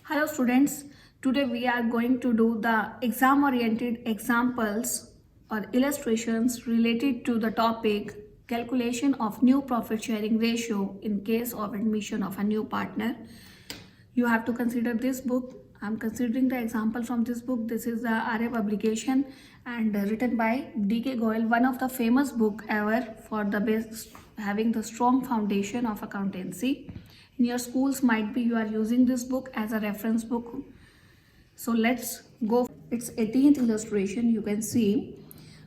Hello students, today we are going to do the exam oriented examples or illustrations related to the topic calculation of new profit sharing ratio in case of admission of a new partner. You have to consider this book. I'm considering the example from this book. This is the RA publication and written by D.K. Goyal, one of the famous book ever for the best having the strong foundation of accountancy. In your schools might be you are using this book as a reference book. So let's go. It's 18th illustration. You can see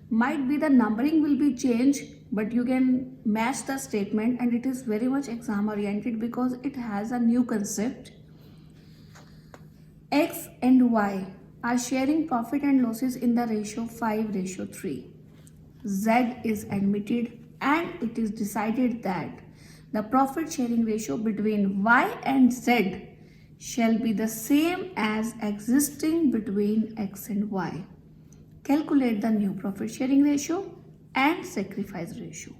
might be the numbering will be changed, but you can match the statement, and it is very much exam oriented because it has a new concept. X and Y are sharing profit and losses in the ratio 5:3. Z is admitted and it is decided that the profit sharing ratio between Y and Z shall be the same as existing between X and Y. Calculate the new profit sharing ratio and sacrifice ratio.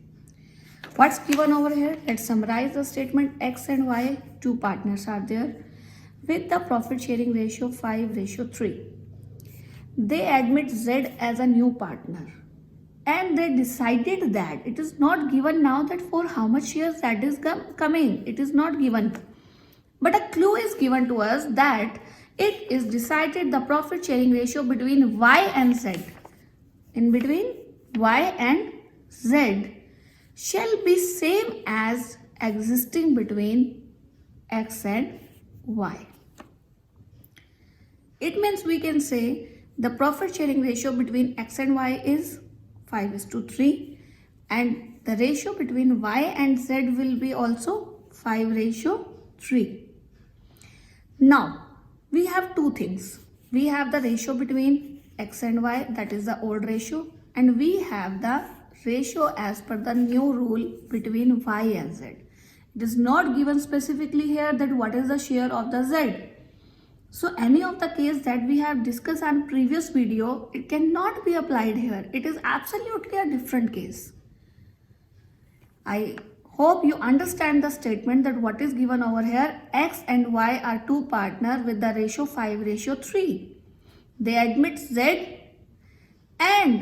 What's given over here? Let's summarize the statement. X and Y, two partners are there with the profit sharing ratio 5:3. They admit Z as a new partner and they decided that it is not given now that for how much shares that is coming. It is not given. But a clue is given to us that it is decided the profit sharing ratio between Y and Z. In between Y and Z shall be same as existing between X and Y. It means we can say the profit sharing ratio between X and Y is 5:3 and the ratio between Y and Z will be also 5:3. Now we have two things. We have the ratio between X and Y, that is the old ratio, and we have the ratio as per the new rule between Y and Z. It is not given specifically here that what is the share of the Z. So any of the case that we have discussed on previous video, it cannot be applied here. It is absolutely a different case. I hope you understand the statement that what is given over here. X and Y are two partners with the ratio 5:3. They admit Z and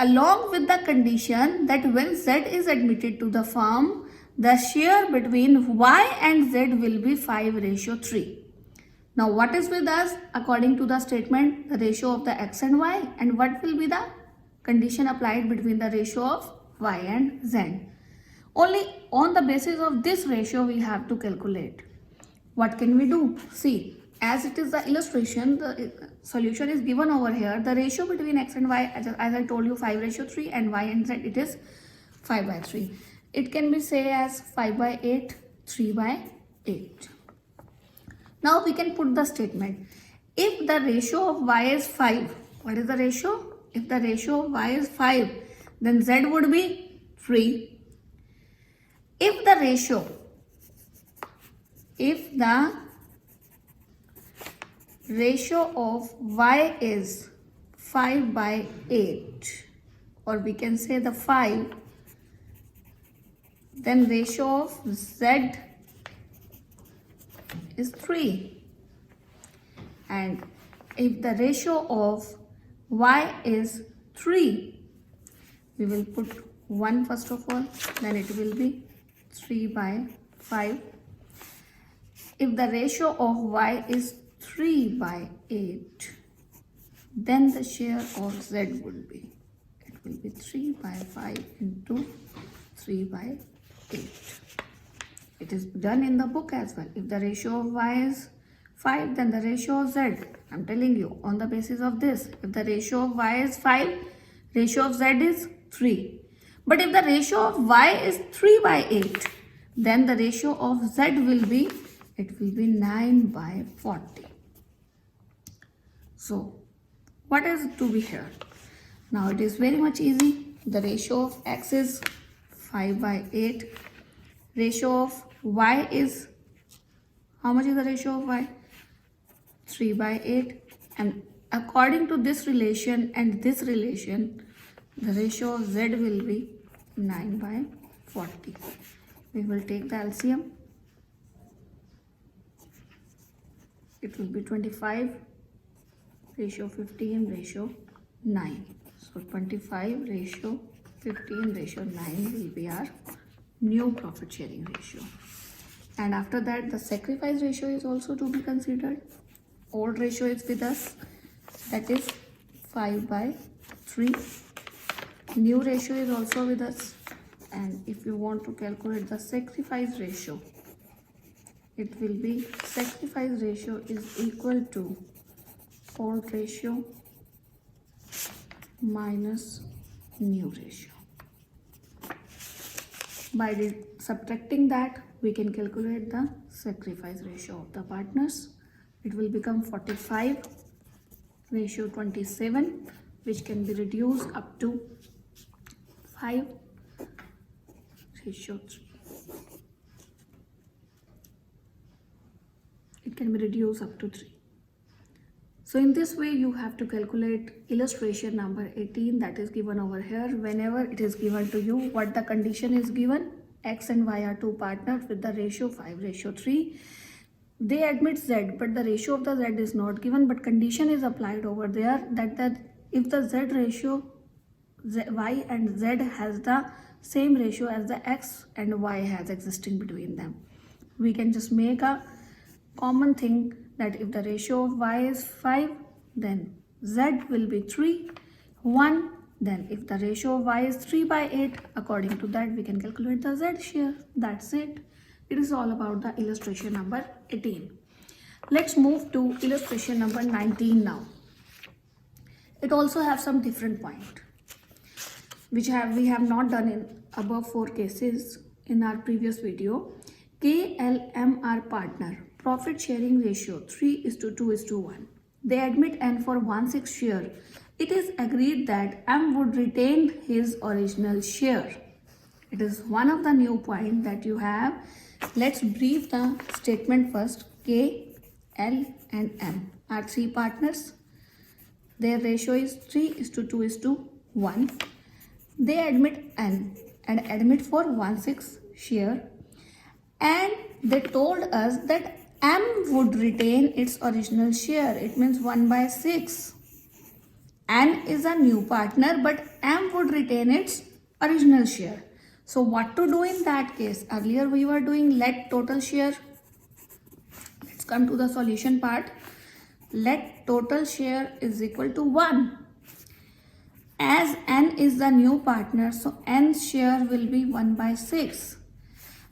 along with the condition that when Z is admitted to the firm, the share between Y and Z will be 5:3. Now what is with us according to the statement? The ratio of the X and Y, and what will be the condition applied between the ratio of Y and Z. Only on the basis of this ratio we have to calculate. What can we do? See, as it is the illustration, the solution is given over here. The ratio between X and Y, as I told you, 5:3, and Y and Z it is 5/3. It can be say as 5/8, 3/8. Now we can put the statement. If the ratio of Y is 5, what is the ratio? If the ratio of Y is 5, then Z would be 3. If the ratio of Y is 5/8, or we can say the 5, then ratio of Z is 3. And if the ratio of Y is 3, we will put 1 first of all, then it will be 3/5. If the ratio of Y is 3/8, then the share of Z would be, it will be 3/5 into 3/8. It is done in the book as well. If the ratio of Y is 5, then the ratio of Z, I'm telling you on the basis of this, if the ratio of Y is 5, ratio of Z is 3. But if the ratio of Y is 3/8, then the ratio of Z will be, it will be 9/40. So what is to be here? Now it is very much easy. The ratio of X is 5/8. Ratio of Y is, how much is the ratio of Y? 3/8. And according to this relation and this relation, the ratio of Z will be 9/40. We will take the LCM. it will be 25 ratio 15 ratio 9. So 25 ratio 15 ratio 9 will be our new profit sharing ratio. And after that, the sacrifice ratio is also to be considered. Old ratio is with us, that is 5/3. New ratio is also with us, and if you want to calculate the sacrifice ratio, it will be sacrifice ratio is equal to old ratio minus new ratio. By subtracting that, we can calculate the sacrifice ratio of the partners. It will become 45 ratio 27, which can be reduced up to 5 ratio 3. It can be reduced up to 3. So in this way, you have to calculate illustration number 18 that is given over here. Whenever it is given to you, what the condition is given, X and Y are two partners with the ratio 5 ratio 3. They admit Z, but the ratio of the Z is not given, but condition is applied over there that if the Z ratio, Y and Z has the same ratio as the X and Y has existing between them. We can just make a common thing that if the ratio of Y is 5, then Z will be 3, 1. Then if the ratio of Y is 3/8, according to that we can calculate the Z share. That's it. It is all about the illustration number 18. Let's move to illustration number 19 now. It also has some different point, which we have not done in above 4 cases in our previous video. KLM are partner. Profit sharing ratio 3:2:1. They admit N for 1/6 share. It is agreed that M would retain his original share. It is one of the new point that you have. Let's brief the statement first. K, L and M are 3 partners. Their ratio is 3:2:1. They admit N and admit for 1/6 share, and they told us that M would retain its original share. It means 1/6. N is a new partner, but M would retain its original share. So what to do in that case? Earlier we were doing let total share. Let's come to the solution part. Let total share is equal to 1. As N is the new partner, so N's share will be 1/6.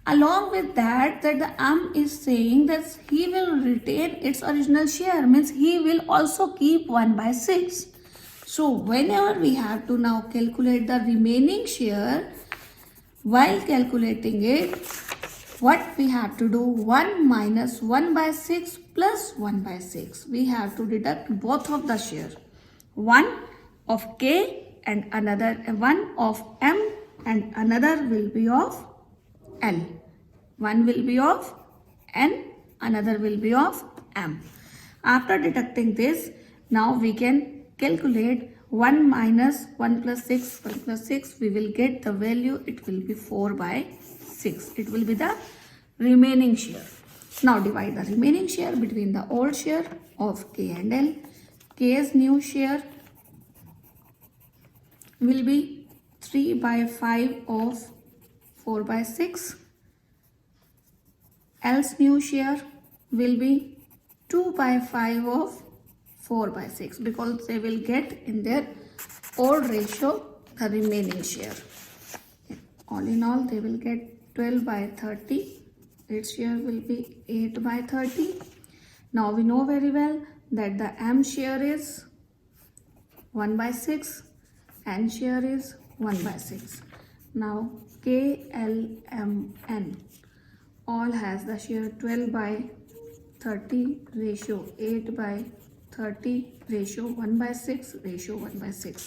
Along with that the M is saying that he will retain its original share, means he will also keep 1/6. So whenever we have to now calculate the remaining share, while calculating it, what we have to do, 1 minus 1/6 plus 1/6. We have to deduct both of the share. One of K and another one of M, and another will be of L. One will be of N, another will be of M. After deducting this, now we can calculate 1 minus 1 plus 6, 1 plus 6, we will get the value, it will be 4/6. It will be the remaining share. Now divide the remaining share between the old share of K and L. K's new share will be 3/5 of 4/6. L's new share will be 2/5 of 4/6, because they will get in their old ratio the remaining share. All in all, they will get 12/30. Its share will be 8/30. Now we know very well that the M share is 1/6, N share is 1/6. Now K, L, M, N all has the share 12/30 ratio 8/30 ratio 1/6 ratio 1/6.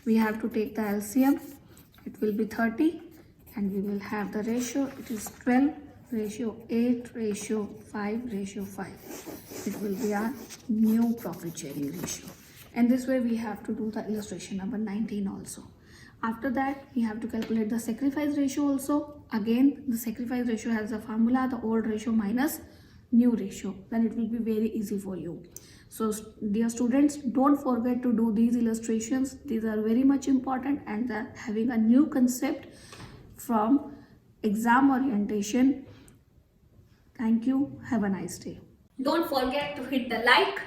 We have to take the LCM. It will be 30, and we will have the ratio. It is 12 ratio 8 ratio 5 ratio 5. It will be our new profit sharing ratio. And this way we have to do the illustration number 19 also. After that, we have to calculate the sacrifice ratio also. Again, the sacrifice ratio has a formula, the old ratio minus new ratio, then it will be very easy for you. So dear students, don't forget to do these illustrations. These are very much important and they're having a new concept from exam orientation. Thank you. Have a nice day. Don't forget to hit the like.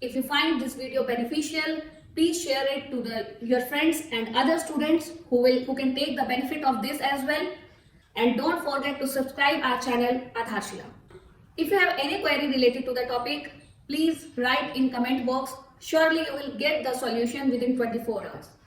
If you find this video beneficial, please share it to your friends and other students who can take the benefit of this as well. And don't forget to subscribe our channel Adharshila. If you have any query related to the topic, please write in comment box. Surely you will get the solution within 24 hours.